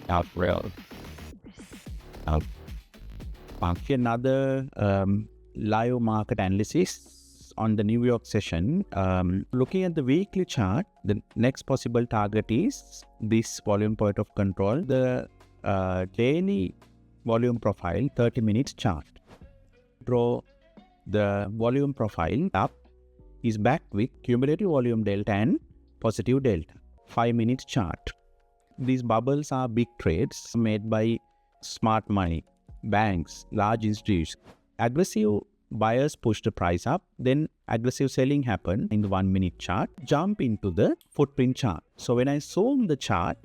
Not real. Another live market analysis on the New York session. Looking at the weekly chart, the next possible target is this volume point of control. The daily volume profile, 30 minutes chart. Draw the volume profile up is backed with cumulative volume delta and positive delta. 5 minutes chart. These bubbles are big trades made by smart money, banks, large institutions. Aggressive buyers push the price up, then aggressive selling happened in the 1 minute chart. Jump into the footprint chart. So when I zoom the chart,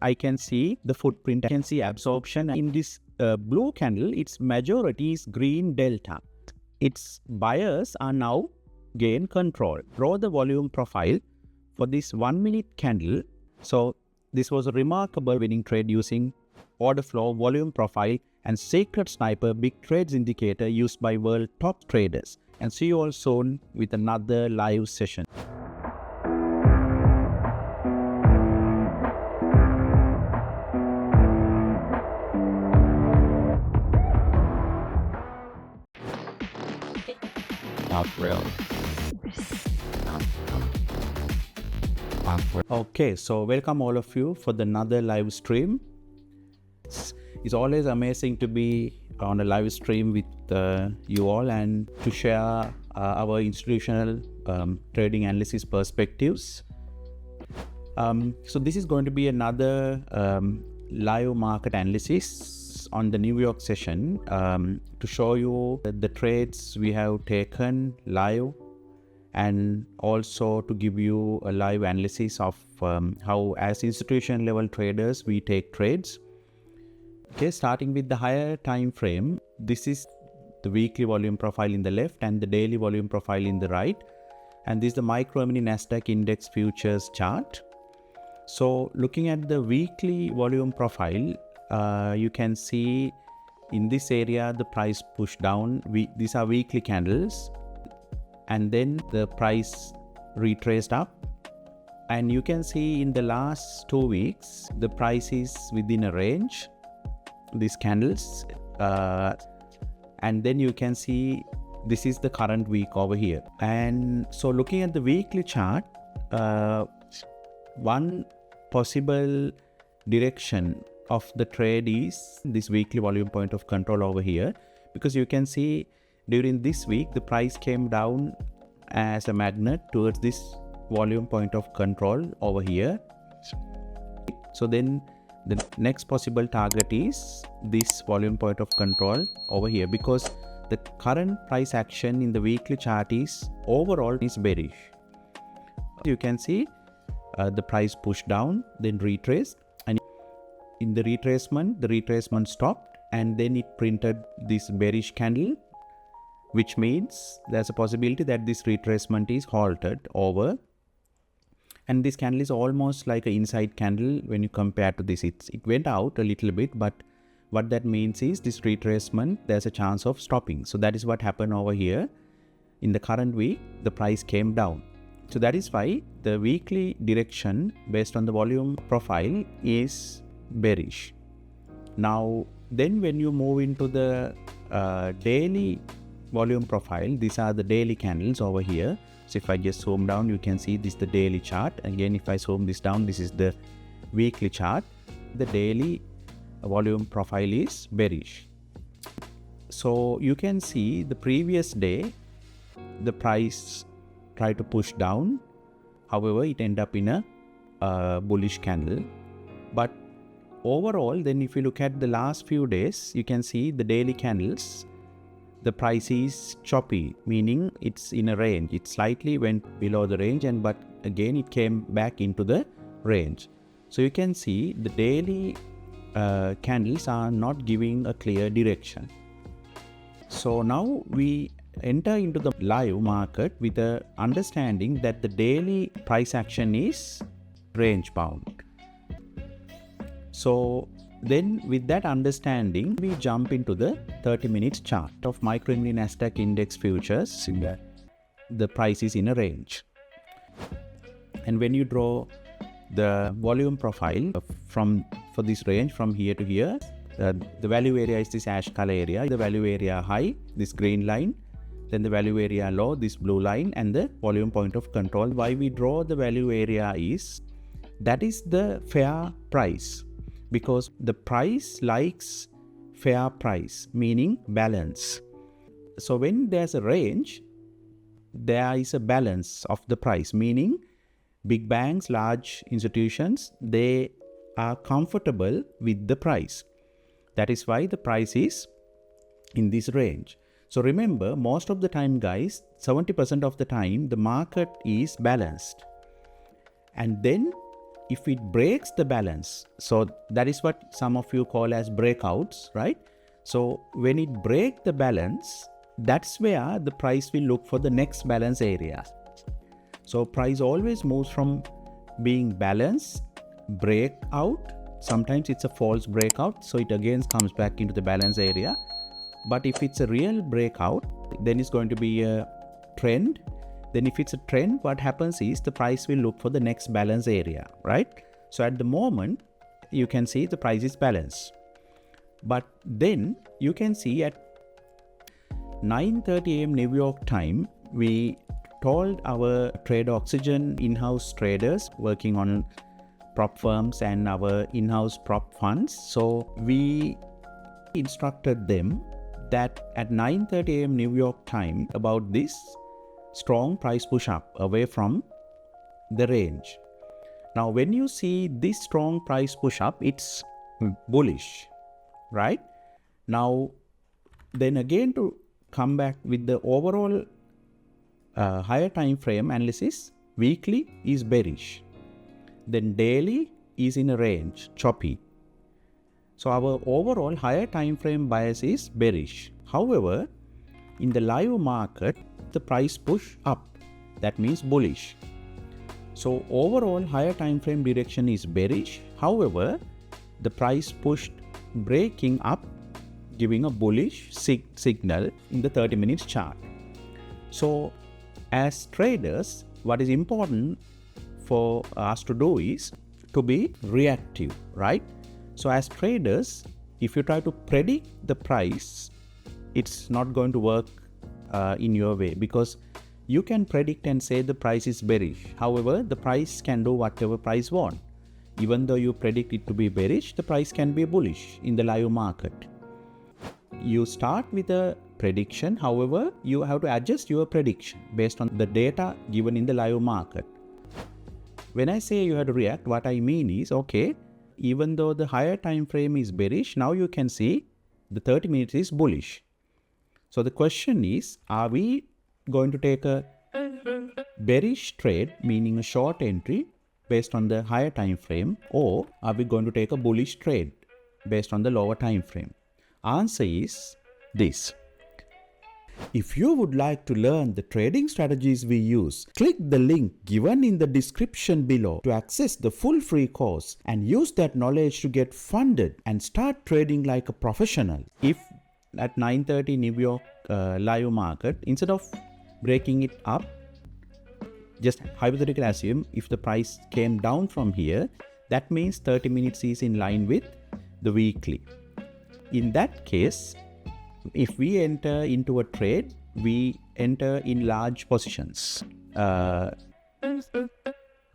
I can see the footprint. I can see absorption. In this blue candle, its majority is green delta. Its buyers are now gain control. Draw the volume profile for this 1 minute candle. So this was a remarkable winning trade using order flow, volume profile, and Sacred Sniper big trades indicator used by world top traders. And see you all soon with another live session. Not real. Okay, so welcome all of you for another live stream. It's always amazing to be on a live stream with you all and to share our institutional trading analysis perspectives. So this is going to be another live market analysis on the New York session to show you the trades we have taken live, and also to give you a live analysis of how as institution level traders we take trades. Okay, starting with the higher time frame, this is the weekly volume profile in the left and the daily volume profile in the right, and this is the micro Emini-NASDAQ index futures chart. So looking at the weekly volume profile, you can see in this area the price pushed down. These are weekly candles, and then the price retraced up, and you can see in the last 2 weeks the price is within a range, these candles, and then you can see this is the current week over here. And so looking at the weekly chart, one possible direction of the trade is this weekly volume point of control over here, because you can see during this week the price came down as a magnet towards this volume point of control over here. So then the next possible target is this volume point of control over here, because the current price action in the weekly chart is overall is bearish. You can see the price pushed down, then retraced, and in the retracement stopped, and then it printed this bearish candle, which means there's a possibility that this retracement is halted over. And this candle is almost like an inside candle when you compare to this. It went out a little bit, but what that means is this retracement, there's a chance of stopping. So that is what happened over here. In the current week, the price came down. So that is why the weekly direction based on the volume profile is bearish. Now, then when you move into the daily volume profile, these are the daily candles over here. So if I just zoom down, you can see this is the daily chart. Again, if I zoom this down, this is the weekly chart. The daily volume profile is bearish. So you can see the previous day, the price tried to push down. However, it ended up in a bullish candle. But overall, then if you look at the last few days, you can see the daily candles, the price is choppy, meaning it's in a range. It slightly went below the range, but again it came back into the range. So you can see the daily candles are not giving a clear direction. So now we enter into the live market with the understanding that the daily price action is range bound. So then with that understanding, we jump into the 30 minutes chart of micro Emini-NASDAQ index futures. The price is in a range. And when you draw the volume profile for this range from here to here. The value area is this ash color area, the value area high, this green line, then the value area low, this blue line, and the volume point of control. Why we draw the value area is, that is the fair price, because the price likes fair price, meaning balance. So when there's a range, there is a balance of the price, meaning big banks, large institutions, they are comfortable with the price. That is why the price is in this range. So remember, most of the time guys, 70% of the time the market is balanced. And then if it breaks the balance, so that is what some of you call as breakouts, right? So when it breaks the balance, that's where the price will look for the next balance area. So price always moves from being balanced, breakout. Sometimes it's a false breakout, so it again comes back into the balance area. But if it's a real breakout, then it's going to be a trend. Then if it's a trend, what happens is the price will look for the next balance area, right? So at the moment, you can see the price is balanced. But then you can see at 9:30 a.m. New York time, we told our Trader Oxygen in-house traders working on prop firms and our in-house prop funds. So we instructed them that at 9:30 a.m. New York time about this strong price push up away from the range. Now when you see this strong price push up, it's bullish, right? Now then again, to come back with the overall higher time frame analysis, weekly is bearish, then daily is in a range, choppy. So our overall higher time frame bias is bearish. However, in the live market, the price push up, that means bullish. So overall higher time frame direction is bearish. However, the price pushed breaking up, giving a bullish signal in the 30 minutes chart. So as traders, what is important for us to do is to be reactive, right? So as traders, if you try to predict the price, it's not going to work in your way, because you can predict and say the price is bearish. However, the price can do whatever price wants. Even though you predict it to be bearish, the price can be bullish in the live market. You start with a prediction, however, you have to adjust your prediction based on the data given in the live market. When I say you have to react, what I mean is, okay, even though the higher time frame is bearish, now you can see the 30 minutes is bullish. So the question is, are we going to take a bearish trade, meaning a short entry based on the higher time frame, or are we going to take a bullish trade based on the lower time frame? Answer is this. If you would like to learn the trading strategies we use, click the link given in the description below to access the full free course and use that knowledge to get funded and start trading like a professional. If at 9:30 New York live market, instead of breaking it up, just hypothetically assume if the price came down from here, that means 30 minutes is in line with the weekly. In that case, if we enter into a trade, we enter in large positions.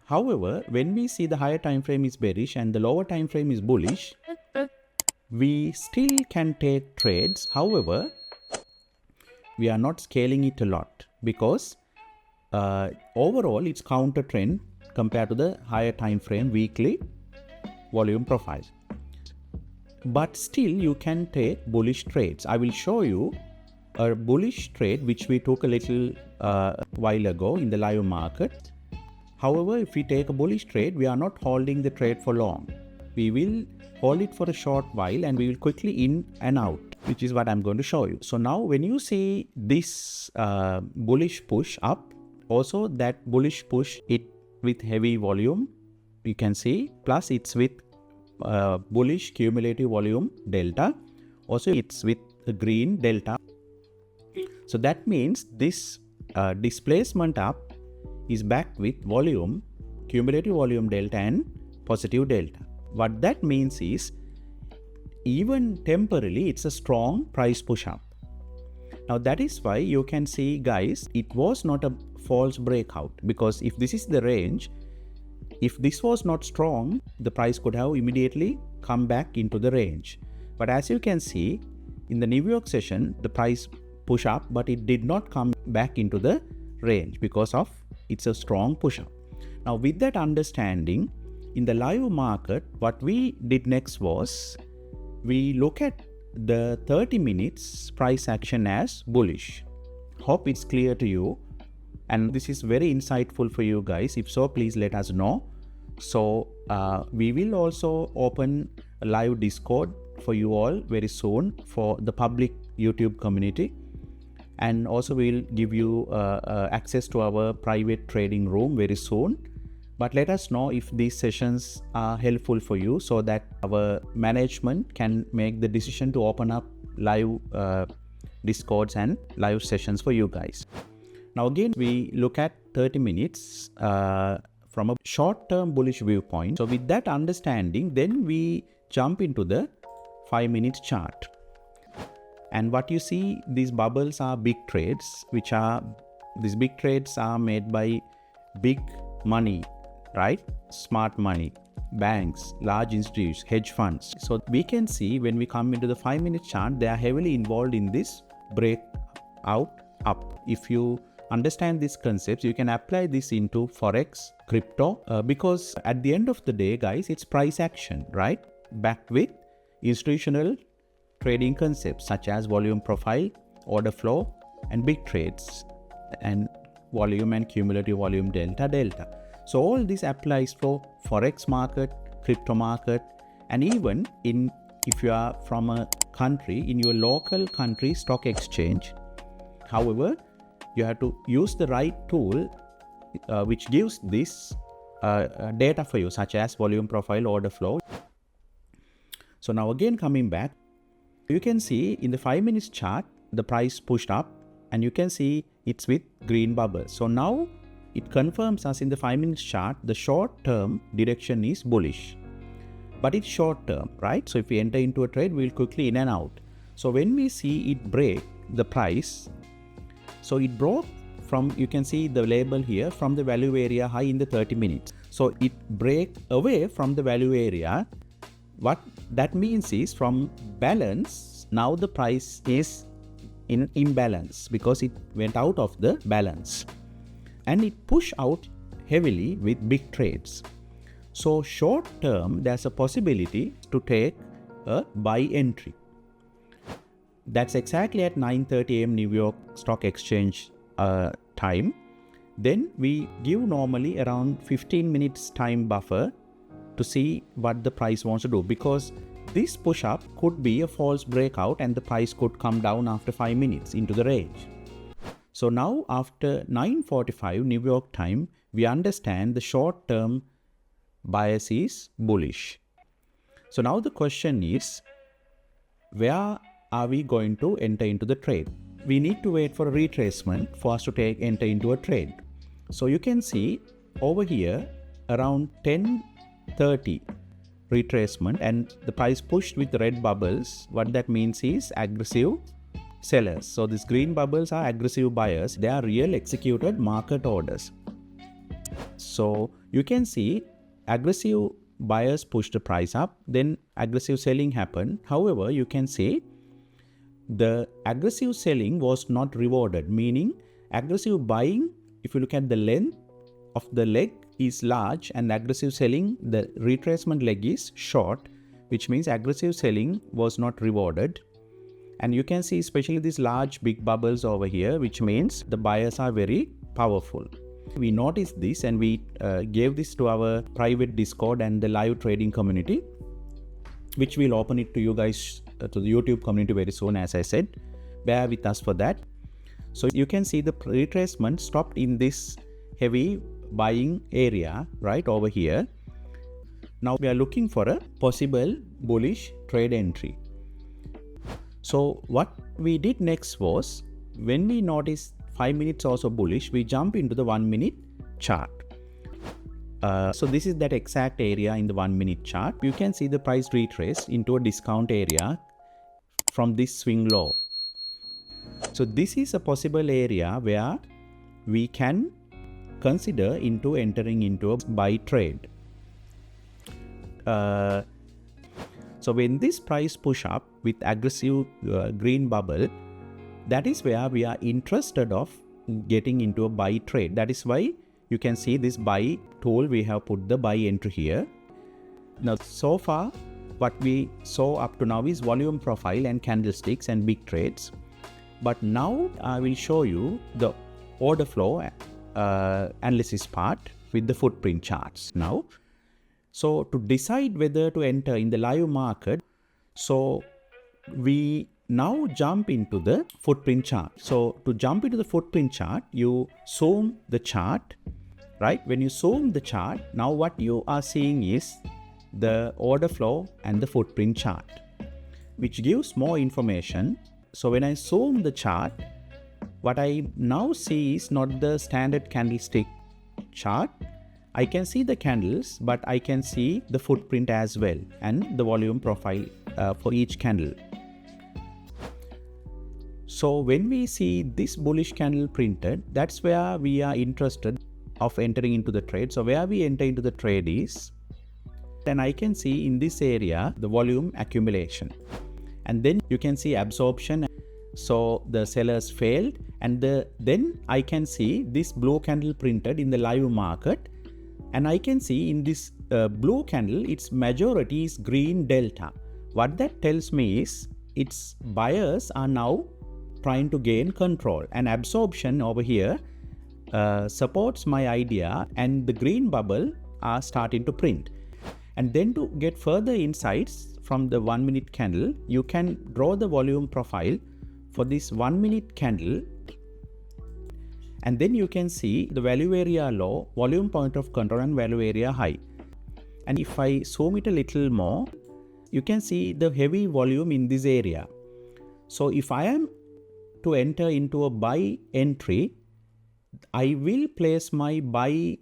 However, when we see the higher time frame is bearish and the lower time frame is bullish, we still can take trades. However, we are not scaling it a lot, because overall it's counter trend compared to the higher time frame weekly volume profile. But still you can take bullish trades. I will show you a bullish trade which we took a little while ago in the live market. However, if we take a bullish trade, we are not holding the trade for long. We will hold it for a short while and we will quickly in and out, which is what I'm going to show you. So now when you see this bullish push up, also that bullish push, it with heavy volume, you can see, plus it's with bullish cumulative volume delta, also it's with a green delta. So that means this displacement up is backed with volume cumulative volume delta and positive delta. What that means is, even temporarily, it's a strong price push up. Now that is why you can see, guys, it was not a false breakout, because if this is the range, if this was not strong, the price could have immediately come back into the range. But as you can see, in the New York session, the price push up, but it did not come back into the range because of it's a strong push up. Now with that understanding, in the live market, what we did next was, we look at the 30 minutes price action as bullish. Hope it's clear to you, and this is very insightful for you guys. If so, please let us know. So we will also open a live Discord for you all very soon for the public YouTube community, and also we'll give you access to our private trading room very soon. But let us know if these sessions are helpful for you, so that our management can make the decision to open up live Discords and live sessions for you guys. Now again, we look at 30 minutes from a short-term bullish viewpoint. So with that understanding, then we jump into the 5-minute chart. And what you see, these bubbles are big trades, these big trades are made by big money, right? Smart money, banks, large institutes, hedge funds. So we can see when we come into the 5-minute chart, they are heavily involved in this breakout up. If you understand these concepts, you can apply this into Forex, crypto, because at the end of the day, guys, it's price action, right? Backed with institutional trading concepts such as volume profile, order flow, and big trades, and volume and cumulative volume delta. So all this applies for Forex market, crypto market, and even if you are from a country, in your local country stock exchange. However, you have to use the right tool which gives this data for you, such as volume profile, order flow. So now again, coming back, you can see in the 5-minute chart, the price pushed up, and you can see it's with green bubbles. So now it confirms us in the 5-minute chart, the short-term direction is bullish. But it's short-term, right? So if we enter into a trade, we'll quickly in and out. So when we see it break the price, so it broke from, you can see the label here, from the value area high in the 30 minutes. So it break away from the value area. What that means is, from balance, now the price is in imbalance because it went out of the balance. And it pushed out heavily with big trades. So short term, there's a possibility to take a buy entry. That's exactly at 9:30 a.m. New York Stock Exchange time. Then we give normally around 15 minutes time buffer to see what the price wants to do, because this push up could be a false breakout and the price could come down after 5 minutes into the range. So now after 9:45 New York time, we understand the short term bias is bullish. So now the question is, where are we going to enter into the trade? We need to wait for a retracement for us to enter into a trade. So you can see over here around 10:30 retracement, and the price pushed with red bubbles. What that means is aggressive sellers. So these green bubbles are aggressive buyers. They are real executed market orders. So you can see aggressive buyers pushed the price up, then aggressive selling happened. However, you can see the aggressive selling was not rewarded, meaning aggressive buying, if you look at the length of the leg, is large, and aggressive selling, the retracement leg is short, which means aggressive selling was not rewarded. And you can see especially these large big bubbles over here, which means the buyers are very powerful. We noticed this and we gave this to our private Discord and the live trading community, which we'll open it to you guys, to the YouTube community very soon. As I said, bear with us for that. So you can see the retracement stopped in this heavy buying area right over here. Now we are looking for a possible bullish trade entry. So what we did next was, when we noticed 5 minutes also bullish, we jump into the 1 minute chart. So this is that exact area in the 1 minute chart. You can see the price retrace into a discount area from this swing low. So this is a possible area where we can consider into entering into a buy trade. So when this price push up with aggressive green bubble, that is where we are interested of getting into a buy trade. That is why you can see this buy tool, we have put the buy entry here. Now so far what we saw up to now is volume profile and candlesticks and big trades. But now I will show you the order flow analysis part with the footprint charts now. So to decide whether to enter in the live market, so we now jump into the footprint chart. So to jump into the footprint chart, you zoom the chart, right? When you zoom the chart, now what you are seeing is the order flow and the footprint chart, which gives more information. So when I zoom the chart, what I now see is not the standard candlestick chart. I can see the candles, but I can see the footprint as well and the volume profile for each candle. So when we see this bullish candle printed, that's where we are interested of entering into the trade. So where we enter into the trade is, then I can see in this area the volume accumulation, and then you can see absorption. So the sellers failed, and then I can see this blue candle printed in the live market, and I can see in this blue candle its majority is green delta. What that tells me is its buyers are now trying to gain control, and absorption over here supports my idea, and the green bubble are starting to print. And then to get further insights from the 1 minute candle, you can draw the volume profile for this 1 minute candle, and then you can see the value area low, volume point of control and value area high. And if I zoom it a little more, you can see the heavy volume in this area. So if I am to enter into a buy entry, I will place my buy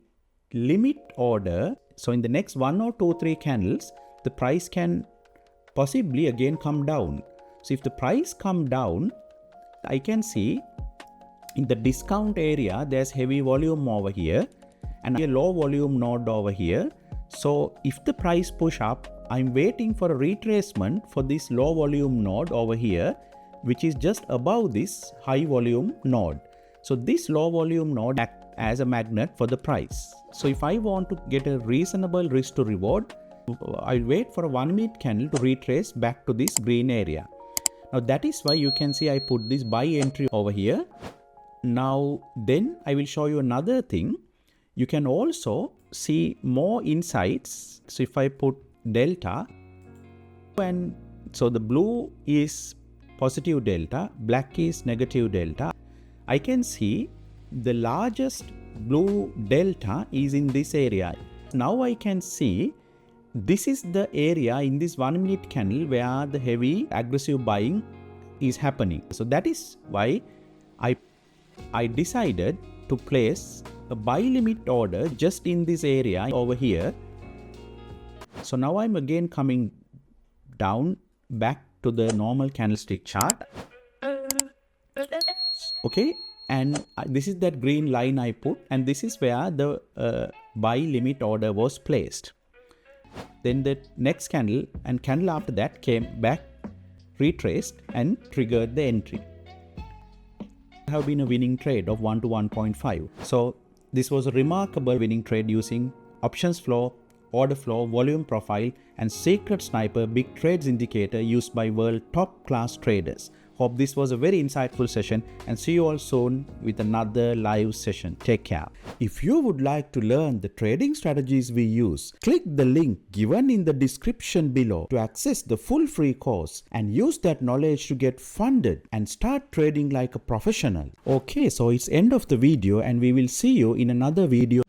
limit order. So in the next 1 or 2, 3 candles, the price can possibly again come down. So if the price come down, I can see in the discount area there's heavy volume over here and a low volume node over here. So if the price push up, I'm waiting for a retracement for this low volume node over here, which is just above this high volume node. So this low volume node acts as a magnet for the price. So if I want to get a reasonable risk to reward, I'll wait for a 1 minute candle to retrace back to this green area. Now that is why you can see I put this buy entry over here. Now then I will show you another thing. You can also see more insights. So if I put delta, and so the blue is positive delta, black is negative delta, I can see the largest blue delta is in this area. Now I can see this is the area in this 1 minute candle where the heavy aggressive buying is happening. So that is why I decided to place a buy limit order just in this area over here. So now I'm again coming down back to the normal candlestick chart. Okay, and this is that green line I put, and this is where the buy limit order was placed. Then the next candle and candle after that came back, retraced and triggered the entry. Have been a winning trade of 1 to 1.5. So this was a remarkable winning trade using options flow, order flow, volume profile and secret sniper big trades indicator used by world top class traders. Hope this was a very insightful session, and see you all soon with another live session. Take care. If you would like to learn the trading strategies we use, click the link given in the description below to access the full free course and use that knowledge to get funded and start trading like a professional. Okay, so it's end of the video and we will see you in another video.